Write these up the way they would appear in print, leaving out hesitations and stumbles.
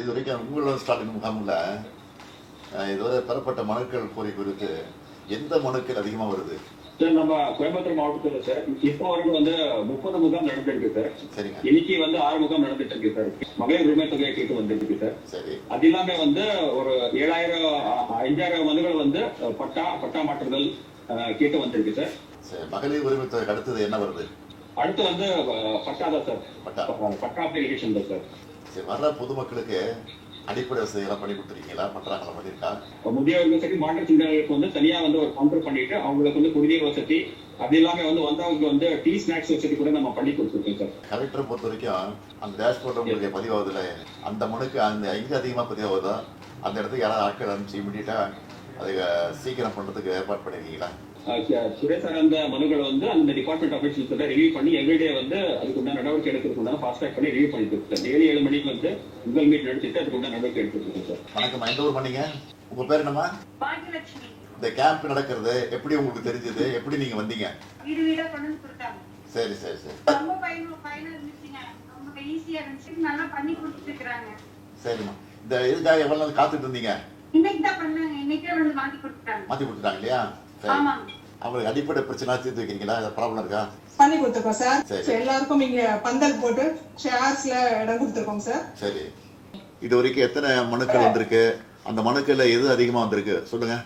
இது வரைக்கும் உங்களோட ஸ்டாலின் முகாமில் இதுவரை பெறப்பட்ட மனுக்கள் கோரி குறித்து எந்த மனுக்கள் அதிகமாக வருது? சார் நம்ம கோயம்புத்தூர் மாவட்டத்துல சார் இப்போ வரைக்கும் 30 முகாம் நடந்துருக்கு சார். சரிங்க. இன்னைக்கு 6 முகாம் நடந்துட்டு இருக்கு சார். மகளிர் உரிமை தொகையை கேட்டு வந்துருக்கு சார். சரி. அது இல்லாம ஒரு 5,000 மனுக்கள் பட்டா மாற்றுதல் கேட்டு வந்திருக்கு சார். சரி. மகளிர் உரிமை தொகை அடுத்தது என்ன வருது? அடுத்து பட்டா தான் சார். பட்டா அப்ளிகேஷன் தான் சார். சரி. வர்ற பொதுமக்களுக்கு அடிப்படை வசதியெல்லாம் பண்ணி கொடுத்துருக்கீங்களா? பண்றாங்களா? பண்ணிருக்கா? முதியோர்கள் சரி மாற்றுத்திறனாளிகளுக்கு தனியா ஒரு கவுண்டர் பண்ணிட்டு அவங்களுக்கு குடிநீர் வசதி அது இல்லாம வந்தவங்களுக்கு டீ ஸ்நாக்ஸ் வசதி கூட நம்ம பண்ணி கொடுத்துருக்கோம் சார். கலெக்டரை பொறுத்த வரைக்கும் அந்த டேஷ்போர்ட் உங்களுக்கு பதிவாகுதுல, அந்த மனுக்கு எங்க அதிகமா பதிவாகுதோ அந்த இடத்துக்கு யாராவது ஆட்கள் அனுப்பிச்சு இமீடியட்டா அதை சீக்கிரம் பண்றதுக்கு ஏற்பாடு பண்ணிருக்கீங்களா? துறை சார்ந்த மனுக்களை அந்த டிபார்ட்மெண்ட் ஆபீசர்ஸ் ரிவ்யூ பண்ணி எவ்ரிடே அதுக்கு நடவடிக்கை எடுக்கிறதுக்கு ஃபாஸ்ட் ட்ராக் பண்ணி ரிவ்யூ பண்ணிட்டு சார். டெய்லி 7 மணிக்கு கூகுள் மீட் நடத்திட்டு அதுக்கு நடவடிக்கை எடுத்துருக்கோம் சார். வணக்கம். எந்த ஊர் பண்ணீங்க? உங்க பேர் என்னமா? பாக்கியலட்சுமி. இந்த கேம்ப் நடக்கிறது எப்படி உங்களுக்கு தெரிஞ்சது? எப்படி நீங்க வந்தீங்க? வீடு வீடா கொண்டு வந்து கொடுத்தாங்க. சரி சரி சரி. ரொம்ப பயனா இருந்துச்சுங்க. ரொம்ப ஈஸியா இருந்துச்சு. நல்லா பண்ணி கொடுத்துட்டு இருக்காங்க. சரிம்மா. இந்த இதுக்காக எவ்வளவு நாள் காத்துட்டு இருந்தீங்க? இன்னைக்கு தான் பண்ணாங்க. இன்னைக்கே மாத்தி கொடுத்துட்டாங்க. மாத்தி கொடுத்துட்டாங்க இல்லையா? ஆமாங்க. அவங்களுக்கு அடிப்படை பிரச்சனை தீர்த்து வைக்கிறீங்களா? ப்ராப்ளம் இருக்கா? பண்ணி கொடுத்துருக்கோம் சார். எல்லாருக்கும் இங்க பந்தல் போட்டு சேர்ஸ்ல இடம் கொடுத்துருக்கோம் சார். சரி. இது வரைக்கும் எத்தனை மனுக்கள் வந்திருக்கு? அந்த மனுக்கள்ல எது அதிகமா வந்திருக்கு சொல்லுங்க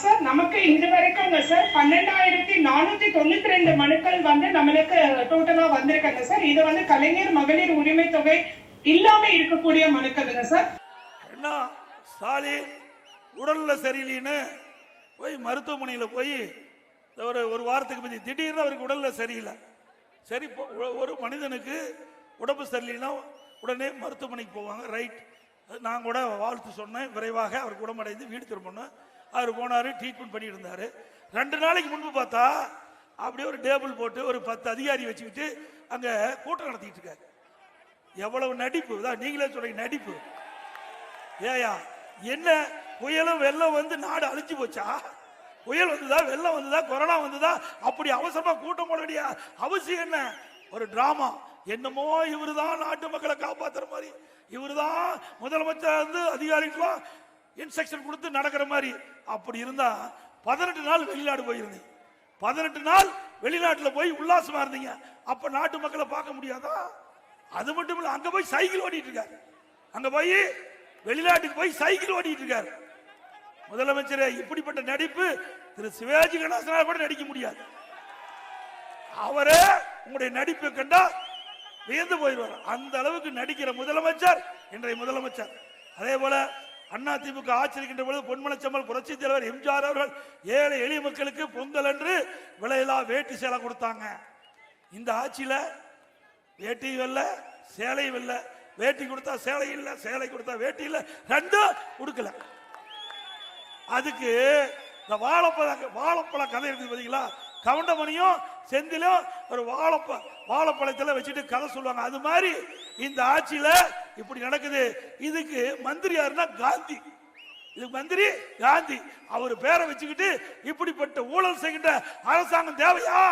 சார். நமக்கு இது வரைக்கும் சார் 12,492 மனுக்கள் நம்மளுக்கு டோட்டலா வந்திருக்காங்க சார். இது கலைஞர் மகளிர் உரிமை தொகை இல்லாம இருக்கக்கூடிய மனுக்களுங்க சார். என்ன ஸ்டாலின் உடல்ல சரியில்லைன்னு போய் மருத்துவமனையில் போய் ஒரு வாரத்துக்கு பற்றி திடீர்னு அவருக்கு உடல்ல சரியில்லை. சரி, ஒரு மனிதனுக்கு உடம்பு சரியில்லைன்னா உடனே மருத்துவமனைக்கு போவாங்க. ரைட். நான் கூட வாழ்த்து சொன்னேன். விரைவாக அவர் குணமடைந்து வீடு திரும்பணும். அவர் போனார், ட்ரீட்மெண்ட் பண்ணிட்டு இருந்தார். 2 நாளைக்கு முன்பு பார்த்தா அப்படியே ஒரு டேபிள் போட்டு ஒரு 10 அதிகாரி வச்சுக்கிட்டு அங்கே கூட்டம் நடத்திட்டு இருக்காரு. எவ்வளவு நடிப்பு தான்! நீங்களே சொல்றீங்க நடிப்பு. ஏயா என்ன புயலும் வெள்ளம் நாடு அழிஞ்சு போச்சா? புயல் வந்ததா, வெள்ளம் வந்ததா, கொரோனா வந்ததா? அப்படி அவசரமா கூட்டம் போட வேண்டிய அவசியம் என்ன? ஒரு டிராமா. என்னமோ இவருதான் நாட்டு மக்களை காப்பாத்துற மாதிரி, இவருதான் முதலமைச்சர் அதிகாரிகளும் இன்ஸ்ட்ரக்ஷன் கொடுத்து நடக்கிற மாதிரி. அப்படி இருந்தா 18 நாள் வெளிநாடு போயிருந்தீங்க. 18 நாள் வெளிநாட்டுல போய் உல்லாசமா இருந்தீங்க. அப்ப நாட்டு மக்களை பார்க்க முடியாதா? அது மட்டும் இல்ல, அங்க போய் சைக்கிள் ஓட்டிட்டு இருக்காரு. அங்க போய் வெளிநாட்டுக்கு போய் சைக்கிள் ஓட்டிட்டு இருக்காரு முதலமைச்சர். இப்படிப்பட்ட நடிப்பு திரு சிவாஜி கணேசனால் கூட நடிக்க முடியாது. அவரே உங்களுடைய நடிப்பை கண்டா வியந்து போயிடுவார். அந்த அளவுக்கு நடிக்கிற முதலமைச்சர் இன்றைய முதலமைச்சர். அதே போல அண்ணா திமுக ஆட்சி இருக்கின்ற பொழுது பொன்மனச்செம்மல் புரட்சி தலைவர் எம்ஜிஆர் அவர்கள் ஏழை எளிய மக்களுக்கு பொங்கல் என்று விலையில்லா வேட்டி சேலை கொடுத்தாங்க. இந்த ஆட்சியில வேட்டியும் இல்ல சேலையும் இல்ல. வேட்டி கொடுத்தா சேலை இல்ல, சேலை கொடுத்தா வேட்டி இல்ல, ரெண்டும் கொடுக்கல. அதுக்கு இந்த வாழைப்பழ கதை இருக்குது பாத்தீங்களா? கவுண்டமணியும் செந்திலும் ஒரு வாழைப்பழத்துல வச்சுட்டு கதை சொல்லுவாங்க. அது மாதிரி இந்த ஆட்சியில இப்படி நடக்குது. இதுக்கு மந்திரி யாருன்னா காந்தி. இதுக்கு மந்திரி காந்தி. அவர் பேரை வச்சுக்கிட்டு இப்படிப்பட்ட ஊழல் செய்கின்ற அரசாங்கம் தேவையா?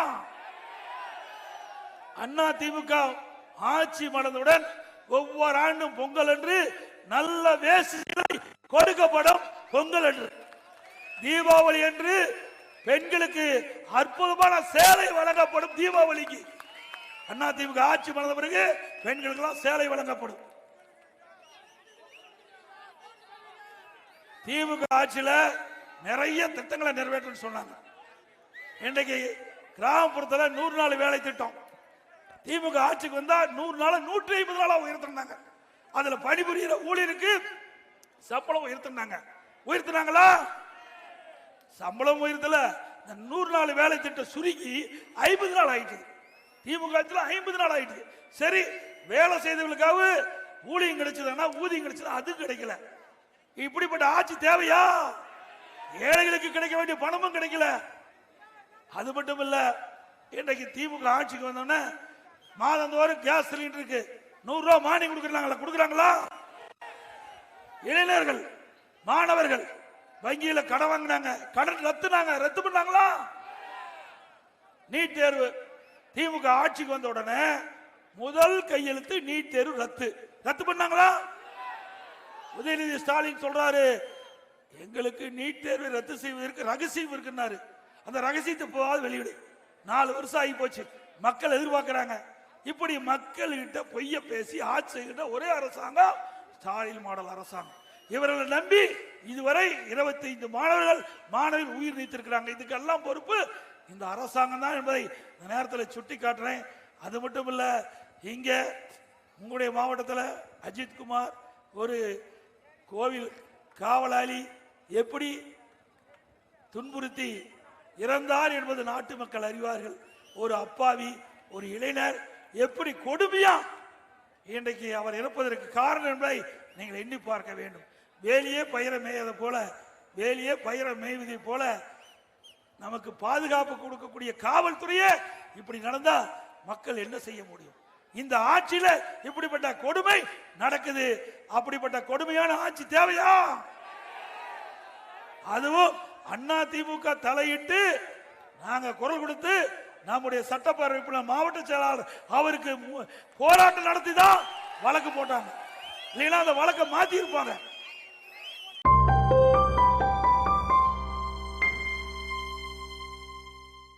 அண்ணா திமுக ஆட்சி மலர்ந்தவுடன் ஒவ்வொரு ஆண்டும் பொங்கல் என்று நல்ல வேஷ்டி கொடுக்கப்படும். பொங்கல் என்று, தீபாவளி என்று பெண்களுக்கு அற்புதமான சேலை வழங்கப்படும். தீபாவளிக்கு அண்ணா திமுக ஆட்சி மலர்ந்த பிறகு பெண்களுக்கு எல்லாம் சேலை வழங்கப்படும். திமுக ஆட்சியில நிறைய திட்டங்களை நிறைவேற்ற சொன்னாங்க. இன்றைக்கு கிராமப்புறத்தில் 100 நாள் வேலை திட்டம். திமுக ஆட்சிக்கு வந்தா 100 நாள் 150 நாளா உயர்த்தினாங்க. அதுல பணிபுரிகிற ஊழியருக்கு சம்பளம் உயர்த்தினாங்களா? சம்பளம் உயர்த்தல. 100 நாள் வேலை திட்டம் சுருக்கி 50 நாள் ஆயிடுச்சு. திமுக ஆட்சியில் 50 நாள் ஆயிடுச்சு. சரி, வேலை செய்தவர்களுக்காக ஊழியம் கிடைச்சதுன்னா ஊதியம் கிடைச்சது, அது கிடைக்கல. இப்படிப்பட்ட ஆட்சி தேவையா? ஏழைகளுக்கு கிடைக்க வேண்டிய பணமும் கிடைக்கல. அது மட்டும் இல்ல, இன்றைக்கு திமுக ஆட்சிக்கு வந்தோடனே மாதந்தோறும் கேஸ் சிலிண்டருக்கு 100 ரூபாய் மானியம் கொடுக்குறாங்களா? இளைஞர்கள் மாணவர்கள் வங்கியில கடன் வாங்கினாங்க, கடன் ரத்து பண்ணாங்களா? நீட் தேர்வு திமுக ஆட்சிக்கு வந்த உடனே முதல் கையெழுத்து நீட் தேர்வு ரத்து பண்ணாங்களா? உதயநிதி ஸ்டாலின் சொல்றாரு, எங்களுக்கு நீட் தேர்வை ரத்து செய்வதற்கு ரகசியம் இருக்குன்னாரு. அந்த ரகசியத்தை போகாது வெளியிடு. 4 வருஷம் ஆகி போச்சு. மக்கள் எதிர்பார்க்கிறாங்க. இப்படி மக்கள்கிட்ட பொய்ய பேசி ஆட்சி செய்கின்ற ஒரே அரசாங்கம் ஸ்டாலின் மாடல் அரசாங்கம். இவர்களை நம்பி இதுவரை 25 மாணவர்கள் உயிர் நீத்திருக்கிறாங்க. இதுக்கெல்லாம் பொறுப்பு இந்த அரசாங்கம் தான் என்பதை இந்த நேரத்தில் சுட்டி காட்டுறேன். அது மட்டும் இல்ல, இங்க உங்களுடைய மாவட்டத்தில் அஜித்குமார் ஒரு கோவில் காவலாளி எப்படி துன்புறுத்தி இறந்தார் என்பது நாட்டு மக்கள் அறிவார்கள். ஒரு அப்பாவி, ஒரு இளைஞர் எப்படி கொடுமையா இன்றைக்கு அவர் இறப்பதற்கு காரணம் என்பதை நீங்கள் எண்ணி பார்க்க வேண்டும். வேலியே பயிரை மேயதை போல, வேலியே பயிரை மேய்வதை போல நமக்கு பாதுகாப்பு கொடுக்கக்கூடிய காவல்துறையே இப்படி நடந்தா மக்கள் என்ன செய்ய முடியும்? இந்த ஆட்சியில இப்படிப்பட்ட கொடுமை நடக்குது. அப்படிப்பட்ட கொடுமையான ஆட்சி தேவையா? அதுவும் அண்ணா திமுக தலையிட்டு நாங்க குரல் கொடுத்து நம்முடைய சட்டப்பேரவை மாவட்ட செயலாளர் அவருக்கு போராட்டம் நடத்தி தான் வழக்கு போட்டாங்க. இல்லைன்னா அந்த வழக்கை மாத்தி இருப்பாங்க.